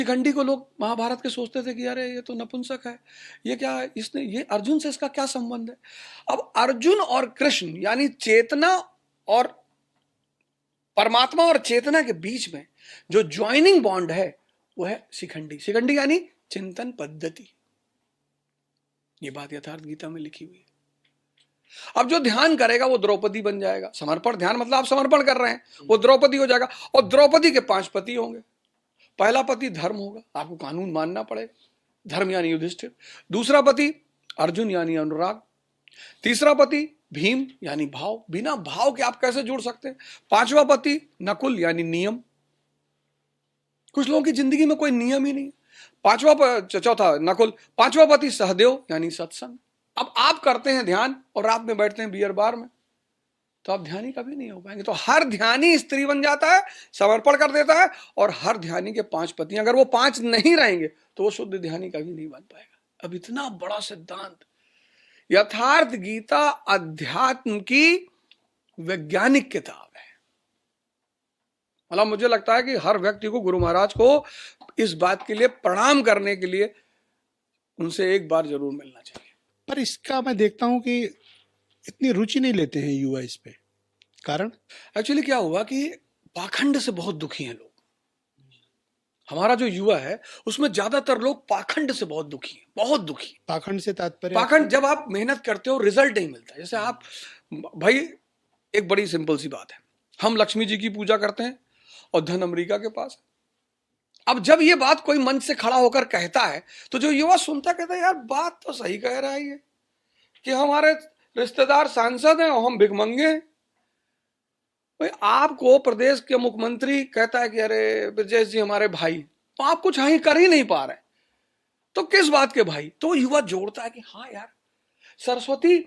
शिखंडी को लोग महाभारत के सोचते थे कि अरे ये तो नपुंसक है, ये क्या, इसने, ये अर्जुन से इसका क्या संबंध है। अब अर्जुन और कृष्ण यानी चेतना और परमात्मा और चेतना के बीच में जो ज्वाइनिंग बॉन्ड है वो है शिखंडी। शिखंडी यानी चिंतन पद्धति। ये बात यथार्थ गीता में लिखी हुई है। अब जो ध्यान करेगा वो द्रौपदी बन जाएगा। समर्पण ध्यान मतलब आप समर्पण कर रहे हैं, वो द्रौपदी हो जाएगा। और द्रौपदी के 5 पति होंगे। पहला पति धर्म होगा, आपको कानून मानना पड़ेगा, धर्म यानी युधिष्ठिर। दूसरा पति अर्जुन यानी अनुराग। तीसरा पति भीम यानी भाव, बिना भाव के आप कैसे जुड़ सकते हैं। पांचवा पति नकुल यानी नियम। कुछ लोगों की जिंदगी में कोई नियम ही नहीं। चौथा नकुल। पांचवा पति सहदेव यानी सत्संग। अब आप करते हैं ध्यान और रात में बैठते हैं बियर बार में, तो आप ध्यानी कभी नहीं हो पाएंगे। तो हर ध्यानी स्त्री बन जाता है, समर्पण कर देता है, और हर ध्यानी के 5 पति। अगर वो 5 नहीं रहेंगे तो वो शुद्ध ध्यानी कभी नहीं बन पाएगा। अब इतना बड़ा सिद्धांत, यथार्थ गीता अध्यात्म की वैज्ञानिक किताब है। मतलब मुझे लगता है कि हर व्यक्ति को गुरु महाराज को इस बात के लिए प्रणाम करने के लिए उनसे एक बार जरूर मिलना चाहिए। पर इसका मैं देखता हूं कि इतनी रुचि नहीं लेते हैं युवा इस पे, कारण एक्चुअली क्या हुआ कि पाखंड से बहुत दुखी हैं लोग। हमारा जो युवा है उसमें ज्यादातर लोग पाखंड से बहुत दुखी हैं, बहुत दुखी। पाखंड से तात्पर्य? पाखंड, जब आप मेहनत करते हो रिजल्ट नहीं मिलता। जैसे आप, भाई एक बड़ी सिंपल सी बात है, हम लक्ष्मी जी की पूजा करते हैं और धन अमेरिका के पास है। अब जब ये बात कोई मंच से खड़ा होकर कहता है तो जो युवा सुनता कहता है यार बात तो सही कह रहा है ये, कि हमारे रिश्तेदार सांसद हैं और हम भिखमंगे हैं। भाई आपको प्रदेश के मुख्यमंत्री कहता है कि अरे ब्रजेश जी हमारे भाई, तो आप कुछ ही कर ही नहीं पा रहे, तो किस बात के भाई। तो युवा जोड़ता है कि हाँ यार, सरस्वती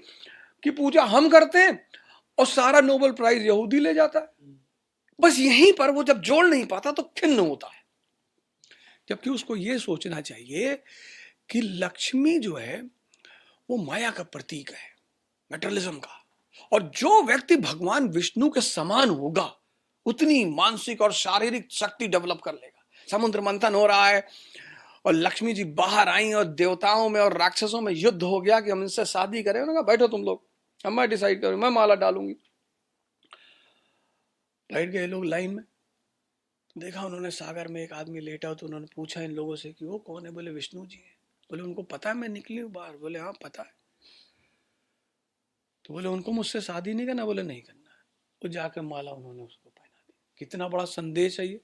की पूजा हम करते हैं और सारा नोबेल प्राइज यहूदी ले जाता है। बस यहीं पर वो जब जोड़ नहीं पाता तो खिन्न होता है। जबकि उसको ये सोचना चाहिए कि लक्ष्मी जो है वो माया का प्रतीक है, मेटरलिज्म का। और जो व्यक्ति भगवान विष्णु के समान होगा उतनी मानसिक और शारीरिक शक्ति डेवलप कर लेगा। समुद्र मंथन हो रहा है और लक्ष्मी जी बाहर आई और देवताओं में और राक्षसों में युद्ध हो गया कि हम इनसे शादी करें। उन्होंने कहा बैठो तुम लोग, अब मैं डिसाइड करूं, मैं माला डालूंगी। बैठ गए लोग लाइन में। देखा उन्होंने सागर में एक आदमी लेटा हो, तो उन्होंने पूछा इन लोगों से कि वो कौन है। बोले विष्णु जी है। बोले उनको पता है मैं निकली हूं बाहर। बोले हाँ पता है। तो बोले उनको मुझसे शादी नहीं करना। बोले नहीं करना है। वो जाकर माला उन्होंने उसको पहना दी। कितना बड़ा संदेश है ये।